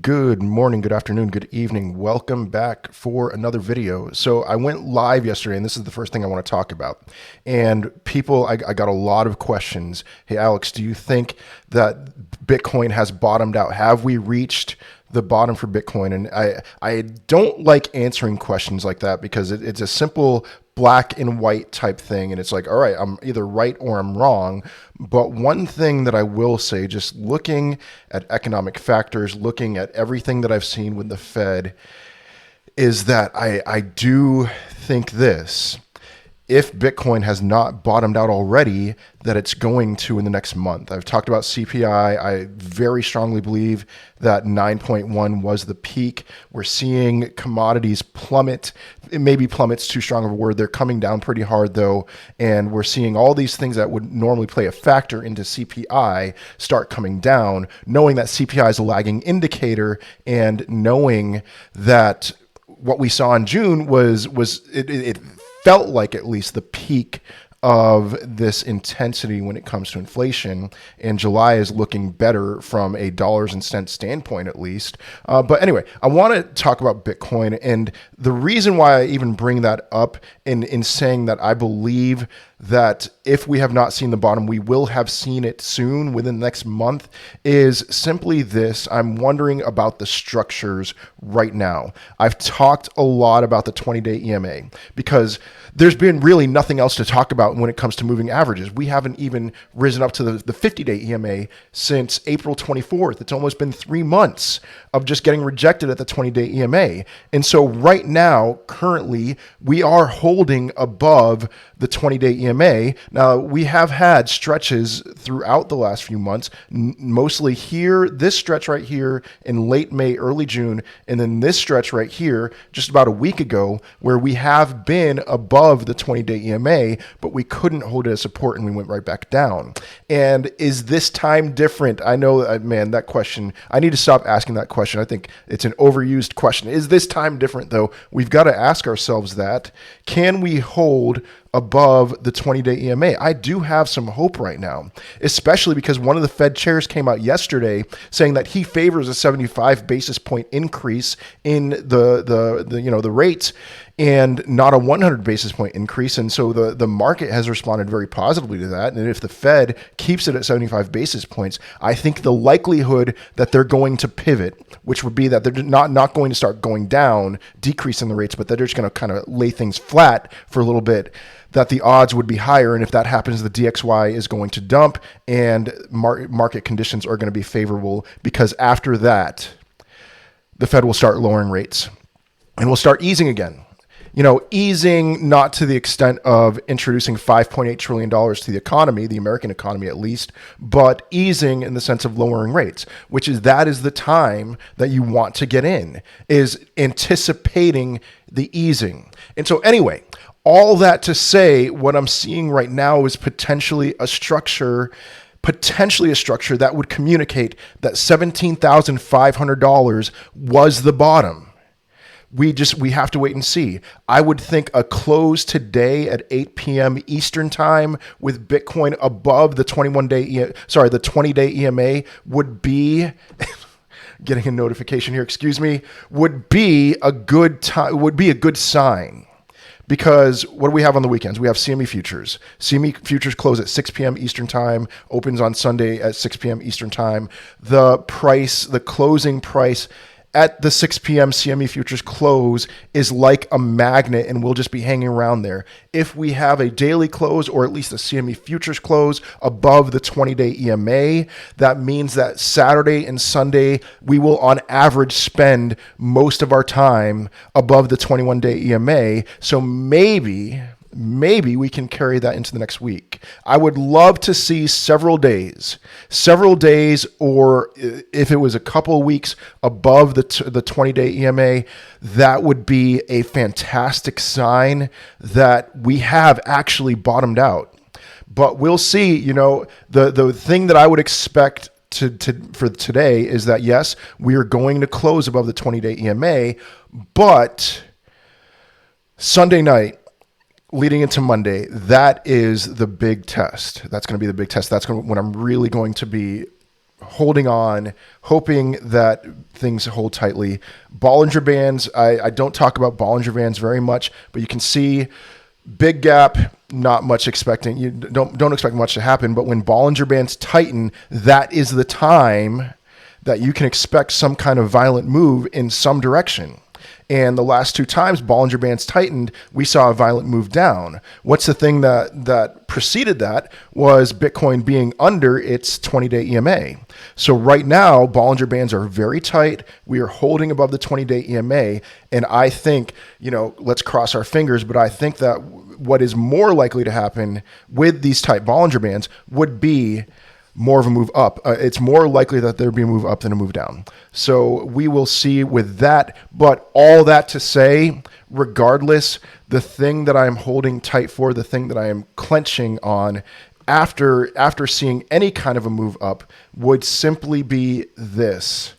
Good morning, good afternoon, good evening. Welcome back for another video. So I went live yesterday, and this is the first thing I want to talk about. And I got a lot of questions. Hey, Alex, do you think that Bitcoin has bottomed out? Have we reached the bottom for Bitcoin? And I don't like answering questions like that because it's a simple black and white type thing. And it's like, all right, I'm either right or I'm wrong. But one thing that I will say, just looking at economic factors, looking at everything that I've seen with the Fed, is that I do think this. If Bitcoin has not bottomed out already, that it's going to in the next month. I've talked about CPI. I very strongly believe that 9.1 was the peak. We're seeing commodities plummet. It maybe plummet's too strong of a word. They're coming down pretty hard though. And we're seeing all these things that would normally play a factor into CPI start coming down, knowing that CPI is a lagging indicator and knowing that what we saw in June it felt like at least the peak of this intensity when it comes to inflation, and July is looking better from a dollars and cents standpoint at least. But anyway, I want to talk about Bitcoin, and the reason why I even bring that up in saying that I believe that if we have not seen the bottom, we will have seen it soon within the next month is simply this. I'm wondering about the structures right now. I've talked a lot about the 20-day EMA because there's been really nothing else to talk about when it comes to moving averages. We haven't even risen up to the 50-day EMA since April 24th. It's almost been 3 months of just getting rejected at the 20-day EMA. And so right now, currently, we are holding above the 20-day EMA. Now, we have had stretches throughout the last few months, mostly here, this stretch right here in late May, early June, and then this stretch right here just about a week ago where we have been above the 20-day EMA, but we couldn't hold it as support and we went right back down. And is this time different? I know, man, that question, I need to stop asking that question. I think it's an overused question. Is this time different though? We've got to ask ourselves that. Can we hold above the 20-day EMA? I do have some hope right now, especially because one of the Fed chairs came out yesterday saying that he favors a 75 basis point increase in the rates and not a 100 basis point increase. And so the market has responded very positively to that. And if the Fed keeps it at 75 basis points, I think the likelihood that they're going to pivot, which would be that they're not going to start going down, decreasing the rates, but they're just going to kind of lay things flat for a little bit, that the odds would be higher. And if that happens, the DXY is going to dump and market conditions are going to be favorable, because after that, the Fed will start lowering rates and will start easing again. Easing not to the extent of introducing $5.8 trillion to the economy, the American economy at least, but easing in the sense of lowering rates, that is the time that you want to get in, is anticipating the easing. And so anyway, all that to say, what I'm seeing right now is potentially a structure that would communicate that $17,500 was the bottom. We have to wait and see. I would think a close today at 8 p.m. Eastern time with Bitcoin above the 20-day EMA would be getting a notification here, excuse me, would be a good sign. Because what do we have on the weekends? We have CME futures. CME futures close at 6 p.m. Eastern time, opens on Sunday at 6 p.m. Eastern time. The closing price at the 6 p.m. CME futures close is like a magnet and will just be hanging around there. If we have a daily close, or at least a CME futures close above the 20-day EMA, that means that Saturday and Sunday, we will on average spend most of our time above the 21-day EMA. So maybe we can carry that into the next week. I would love to see several days, or if it was a couple of weeks above the 20-day EMA, that would be a fantastic sign that we have actually bottomed out. But we'll see. The thing that I would expect for today is that, yes, we are going to close above the 20-day EMA, but Sunday night, leading into Monday, that is the big test. That's going to be the big test. That's when I'm really going to be holding on, hoping that things hold tightly. Bollinger Bands, I don't talk about Bollinger Bands very much, but you can see big gap, not much expecting. You don't expect much to happen, but when Bollinger Bands tighten, that is the time that you can expect some kind of violent move in some direction. And the last two times Bollinger Bands tightened, we saw a violent move down. What's the thing that preceded that was Bitcoin being under its 20-day EMA. So right now, Bollinger Bands are very tight. We are holding above the 20-day EMA. And I think, let's cross our fingers, but I think that what is more likely to happen with these tight Bollinger Bands would be more of a move up. It's more likely that there'd be a move up than a move down. So we will see with that. But all that to say, regardless, the thing that I'm holding tight for, the thing that I am clenching on after seeing any kind of a move up would simply be this.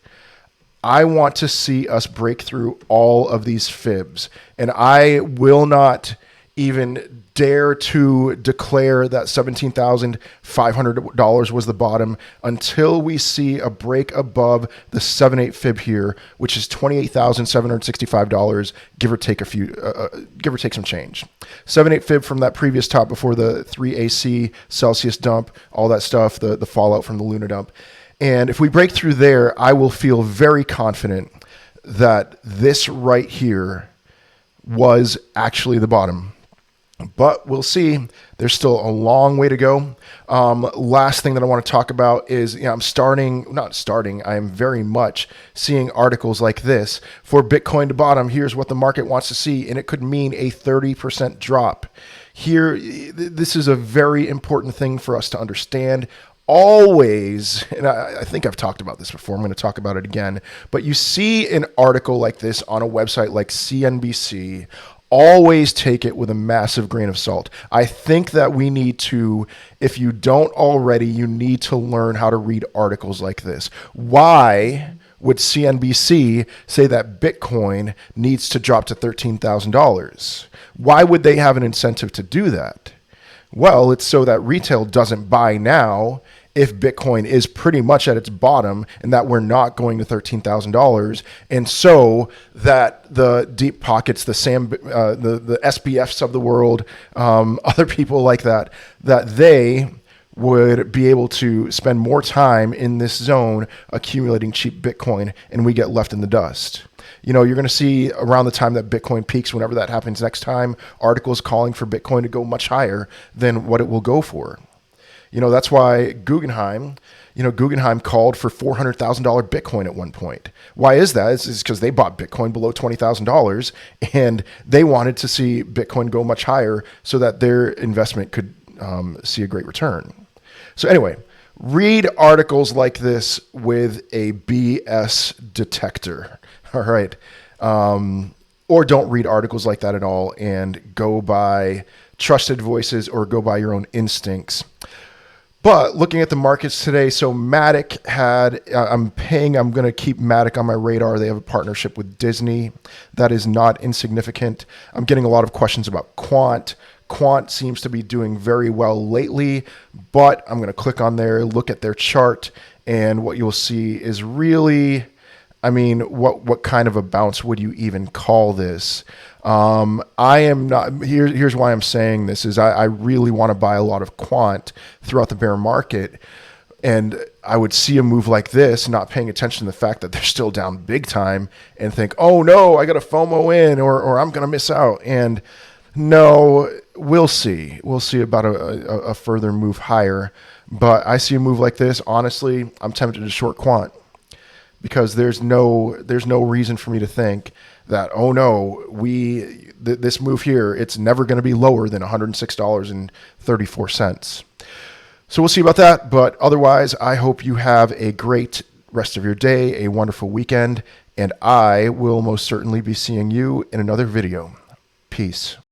I want to see us break through all of these fibs. And I will not even dare to declare that $17,500 was the bottom until we see a break above the 7/8 fib here, which is $28,765, give or take some change. 7/8 fib from that previous top before the 3AC Celsius dump, all that stuff, the fallout from the Luna dump. And if we break through there, I will feel very confident that this right here was actually the bottom. But we'll see. There's still a long way to go. Last thing that I want to talk about is, I am very much seeing articles like this. For Bitcoin to bottom, here's what the market wants to see, and it could mean a 30% drop. Here, this is a very important thing for us to understand. Always, and I think I've talked about this before, I'm going to talk about it again, but you see an article like this on a website like CNBC, always take it with a massive grain of salt. I think that we need to, if you don't already, you need to learn how to read articles like this. Why would CNBC say that Bitcoin needs to drop to $13,000? Why would they have an incentive to do that? Well, it's so that retail doesn't buy now if Bitcoin is pretty much at its bottom and that we're not going to $13,000. And so that the deep pockets, the SBFs of the world, other people like that they would be able to spend more time in this zone accumulating cheap Bitcoin, and we get left in the dust. You're going to see around the time that Bitcoin peaks, whenever that happens next time, articles calling for Bitcoin to go much higher than what it will go for. That's why Guggenheim called for $400,000 Bitcoin at one point. Why is that? It's because they bought Bitcoin below $20,000 and they wanted to see Bitcoin go much higher so that their investment could see a great return. So anyway, read articles like this with a BS detector. All right. Or don't read articles like that at all and go by trusted voices or go by your own instincts. But looking at the markets today, so Matic I'm going to keep Matic on my radar. They have a partnership with Disney. That is not insignificant. I'm getting a lot of questions about Quant. Quant seems to be doing very well lately, but I'm going to click on there, look at their chart, and what you'll see is really, what kind of a bounce would you even call this? I am not, here's why I'm saying this is I really want to buy a lot of Quant throughout the bear market. And I would see a move like this, not paying attention to the fact that they're still down big time and think, oh no, I got a FOMO in or I'm going to miss out. And no, we'll see. We'll see about a further move higher. But I see a move like this. Honestly, I'm tempted to short Quant because there's no reason for me to think that, oh no, this move here, it's never going to be lower than $106.34. So we'll see about that. But otherwise, I hope you have a great rest of your day, a wonderful weekend, and I will most certainly be seeing you in another video. Peace.